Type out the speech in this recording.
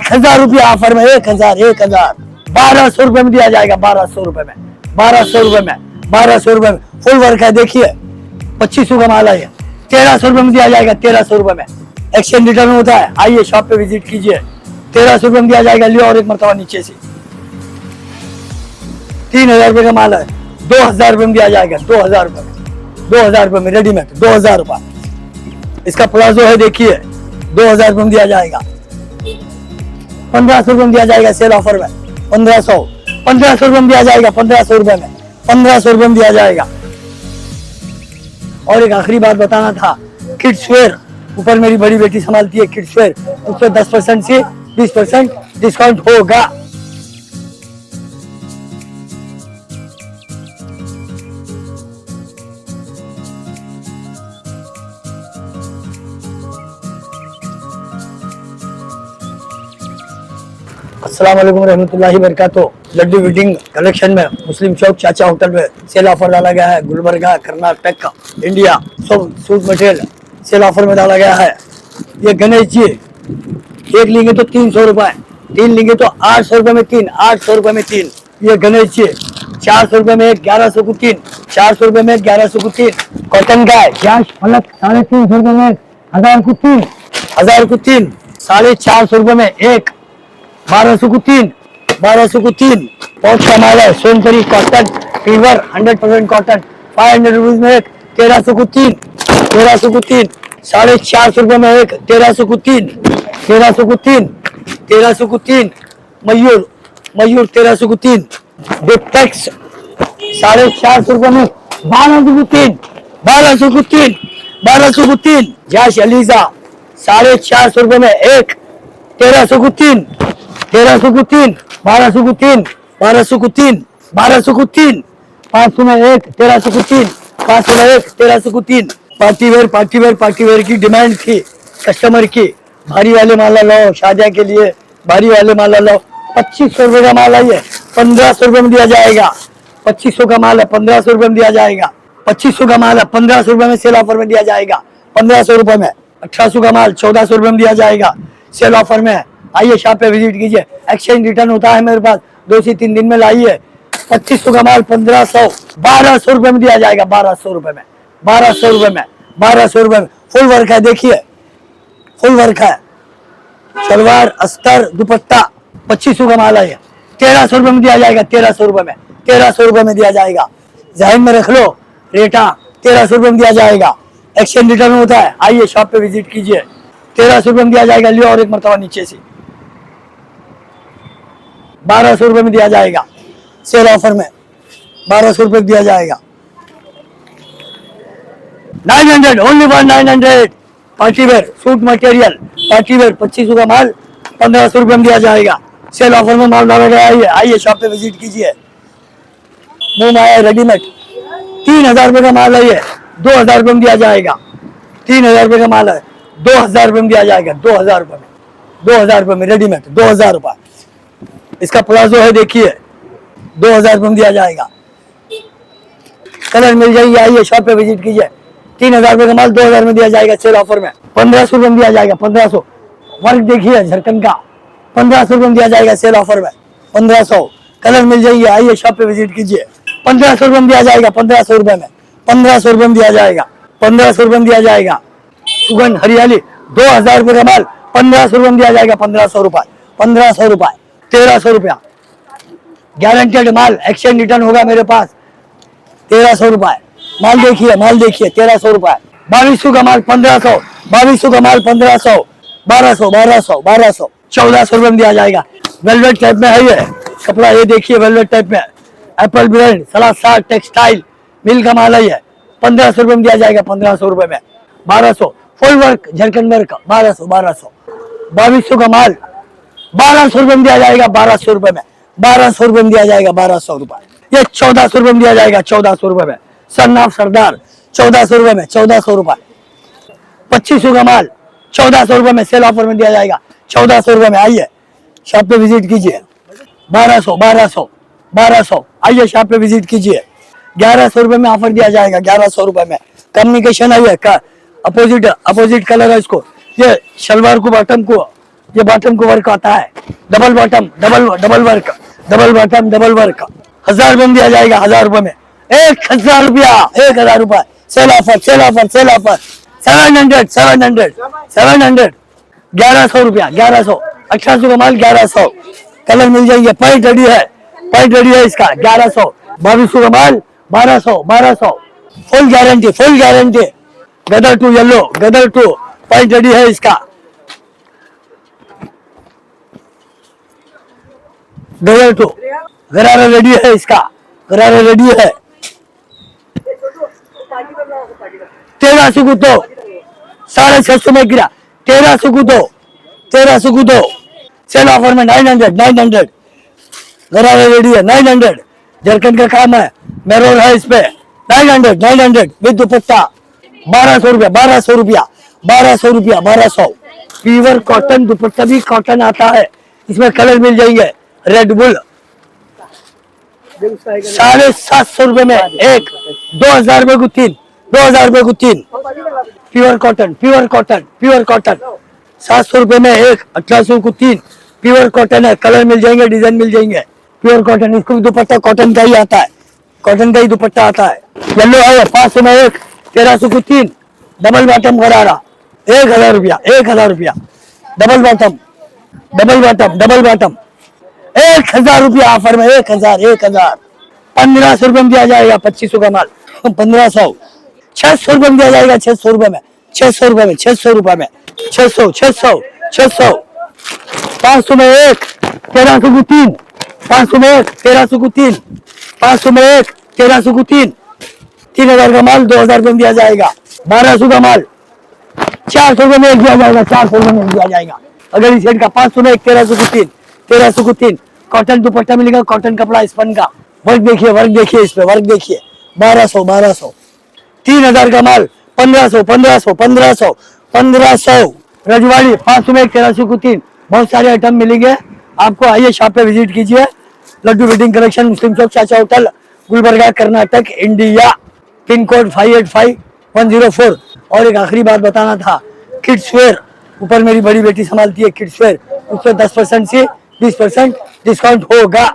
1000 रुपया ऑफर में, 1000 1200 रुपए में दिया जाएगा, 1200 रुपए में, 1200 रुपए में, 1200 रुपए में फुल वर्क है। देखिए 2500 का माल है, 1300 रुपए में दिया जाएगा, 1300 रुपए में। एक्सचेंज रिटर्न होता है, आइए शॉप पे विजिट कीजिए। 1300 रुपए में दिया जाएगा, लियो और एक मरतबा नीचे से। 3000 रुपए का माल है, 2000 रुपए में दिया जाएगा, 2000 रुपए में, 2000 रुपए में रेडीमेड, 2000 रुपए। इसका प्लाजो है, देखिए 2000 रुपए में दिया जाएगा, 1500 रुपए में दिया जाएगा सेल ऑफर में, 1500 रुपए में दिया जाएगा, 1500 रुपए में, 1500 रुपए में दिया जाएगा। और एक आखिरी बात बताना था, किड्स वेयर ऊपर मेरी बड़ी बेटी संभालती है, किड्स वेयर, उस पर 10% से 20% डिस्काउंट होगा। अस्सलाम वालेकुम रहमतुल्लाहि बरकातहू। लड्डू वेडिंग कलेक्शन में मुस्लिम चौक चाचा होटल में सेल ऑफर डाला गया है। गुलबर्गा, कर्नाटक, इंडिया सब सूट मटेरियल सेल ऑफर में डाला गया है। ये गणेश जी एक लेंगे तो 300 रुपए, 3 लेंगे तो 800 रुपए में 3, 800 रुपए में 3। ये गणेश जी 400 रुपए में 1100 को 3, 400 रुपए में 1100 को 3। कॉटन का जांच फलक 350 रुपए में 1000 को 3, 1000 को 3, 450 रुपए में एक, 1200 को 3, 1200 को 3। बहुत कमाल है, Sonpari cotton fever 100% cotton 500 rupees में एक, 1300 को 3, 1300 को 3, 450 रुपए में एक, 1300 को 3, 1300 को 3, 1300 को 3। मयूर 1300 को 3। डिप्टेक्स 450 रुपए में 1200 को 3, 1200 को 3, 1200 को 3। जैश अलीजा 450 रुपए में एक, 1300 को 3, 1300 को 3, 1200 को 3, 1200 को 3, 1200 को 3। 500 में एक, 1300 को 3, 500 में एक, 1300 को 3। पार्टी वेयर की डिमांड थी कस्टमर की, भारी वाले माला लो, शादिया के लिए भारी वाले माला लो। 2500 रुपए का माल है, 1500 रुपए में दिया जाएगा। 2500 का माल है, 1500 रुपए में दिया जाएगा। 2500 का माल है, 1500 रुपए में सेल ऑफर में दिया जाएगा, 1500 रुपए में। 1800 का माल 1400 रुपए में दिया जाएगा सेल ऑफर में। आइए शॉप पे विजिट कीजिए। एक्सचेंज रिटर्न होता है मेरे पास, 2 से 3 दिन में लाइए। 2500 का माल 1500, 1200 रुपए में दिया जाएगा, 1200 रुपए में, 1200 रुपए में, 1200 रुपए में। फुल वर्क है, देखिए फुल वर्क है, सलवार अस्तर दुपट्टा। 2500 का माल है, 1300 रुपए में दिया जाएगा, 1300 रुपए में, 1300 रुपए में दिया जाएगा। जहन में रख लो, रेटा 1300 रुपए में दिया जाएगा। एक्सचेंज रिटर्न होता है, आइए शॉप पे विजिट कीजिए। 1300 रुपए में दिया जाएगा, लियो और एक मरतबा नीचे से। 1200 रुपए में दिया जाएगा सेल ऑफर में, 1200 रुपए दिया जाएगा। 900 only for 900। Party wear suit material, party wear 2500 का माल 1500 रुपए में दिया जाएगा। सेल ऑफर में माल डाला गया है, आइए शॉप पे विजिट कीजिए। मुंह आया रेडीमेड 3000 रुपए का माल है, ये 2000 रुपए में दिया जाएगा। 3000 रुपए का माल है, 2000 रुपए में दिया जाएगा, 2000 रुपए में, 2000 रुपए में रेडीमेड, 2000 रुपए। इसका प्लाजो है, देखिए 2000 रुपए में दिया जाएगा। कलर मिल जाएगी, आइए शॉप पे विजिट कीजिए। 3000 रुपए का माल 2000 में दिया जाएगा सेल ऑफर में। 1500 रुपए में दिया जाएगा, 1500। वर्क देखिए झारखंड का, 1500 रुपए में दिया जाएगा सेल ऑफर में, 1500। कलर मिल जाएगी, आइए शॉप पे विजिट कीजिए। 1500 रुपए में दिया जाएगा, 1500 रुपए में, 1500 रुपए में दिया जाएगा, 1500 रुपए में दिया जाएगा। सुगंध हरियाली 2000 रुपए का माल 1500 रुपए में दिया जाएगा, 1500 रुपए, 1500 रुपए, 1300 रुपया। गारंटेड माल, एक्सचेंज रिटर्न होगा मेरे पास। 1300 रुपए माल देखिए, माल देखिए 1300 रुपए। 2200 का माल 1500, 2200 का माल 1500, 1200, 1200, 1200, 1400 रुपए में दिया जाएगा। वेलवेट टाइप में है ये कपड़ा, ये देखिए वेलवेट टाइप में, एप्पल ब्रांड, सलासा टेक्सटाइल मिल का माल है ये। 1500 रुपए में दिया जाएगा, 1500 रुपए में। 1200 फुल वर्क झारखंड वर्क, 1200, 1200। 2200 का माल 1200 रुपए में दिया जाएगा, 1200 रुपए में, 1200 रुपए में दिया जाएगा, 1200 रुपए। ये 1400 रुपए में दिया जाएगा, 1400 रुपए में। सन्नाफ सरदार 1400 रुपए में, 1400 रुपए। 2500 का माल 1400 रुपए में सेल ऑफर में दिया जाएगा, 1400 रुपए में। आइए शॉप पे विजिट कीजिए। 1200, 1200, 1200, आइए शॉप पे विजिट कीजिए। 1100 रुपए में ऑफर दिया जाएगा, 1100 रुपए में। कम्युनिकेशन है ये, अपोजिट कलर है इसको। ये शलवार को बॉटम को ये बॉटम को वर्क आता है, double bottom, double work, double bottom, double work. 1000 में दिया जाएगा, 1000 रुपए में। 1000 रुपया, 1000 रुपए। Cell offer, cell offer, cell offer. 700, 700, 700, 1100 रुपया, 1100। 1800 का माल 1100। कलर मिल जाएंगे, पॉइंट रेडी है, पॉइंट रेडी है इसका 1100। 2200 का माल 1200, 1200। Full guarantee, full guarantee. Gadar 2 yellow, Gadar 2 point ready है इसका। गदर 2 गरारा रेडी है इसका, गरारा रेडी है। 1300 को दो, 650 में गिरा। 1300 को दो, 1300 को दो। सेल ऑफर में 900, 900। गरारा रेडी है 900। जरकन का काम है, मेरोन है इस पे। 900, 900 विद दुपट्टा। 1200 रुपया, 1200 रुपया, 1200 रुपया, 1200। प्योर कॉटन, दुपट्टा भी कॉटन आता है। इसमें कलर मिल जाएंगे। रेड बुल 750 रुपए में एक, 2000 रुपए को 3, 2000 रुपए को 3। Pure cotton, pure cotton, pure cotton. 700 रुपए में एक, 1800 को 3। प्योर कॉटन है, कलर मिल जाएंगे, डिजाइन मिल जाएंगे। प्योर कॉटन, इसको भी दुपट्टा कॉटन का ही आता है, कॉटन का ही दुपट्टा आता है। येलो है 500 में एक, 1300 को 3। डबल बॉटम गरारा 1000 रुपया, 1000 रुपया। Double bottom, double bottom, double bottom 1000 रुपया ऑफर में। 1000, 1000। 1500 रुपए में दिया जाएगा 2500 का माल। 1500। 600 रुपए में दिया जाएगा, 600 रुपए में, 600 रुपए में, 600 रुपए में। 600, 600, 600। 500 में एक, 1300 को 3। 500 में एक, 1300 को 3। 500 में एक, 1300 को 3। 3000 का माल 2000 रुपए में दिया जाएगा। 1200 का माल 400 रुपए में एक दिया जाएगा, 400 रुपए में दिया जाएगा। अगर इस सेट का 500 में एक, 1300 को 3, 1300 को 3। कॉटन दुपट्टा मिलेगा, कॉटन कपड़ा स्पन का। वर्क देखिए, वर्क देखिए, इस पे वर्क देखिए। 1200, 1200। 3000 का माल 1500, 1500, 1500, 1500। रजवाड़ी 500 में एक, 1300 को 3। बहुत सारे आइटम मिलेंगे आपको। आइए शॉप पे विजिट कीजिए। लड्डू वेडिंग कलेक्शन, मुस्लिम चौक, चाचा hotel, Gulbarga, Karnataka, India. Pin code 585104। और एक आखिरी बात बताना था, किड्स वेयर ऊपर मेरी बड़ी बेटी संभालती है किड्स वेयर, उससे 10% से 20% डिस्काउंट होगा।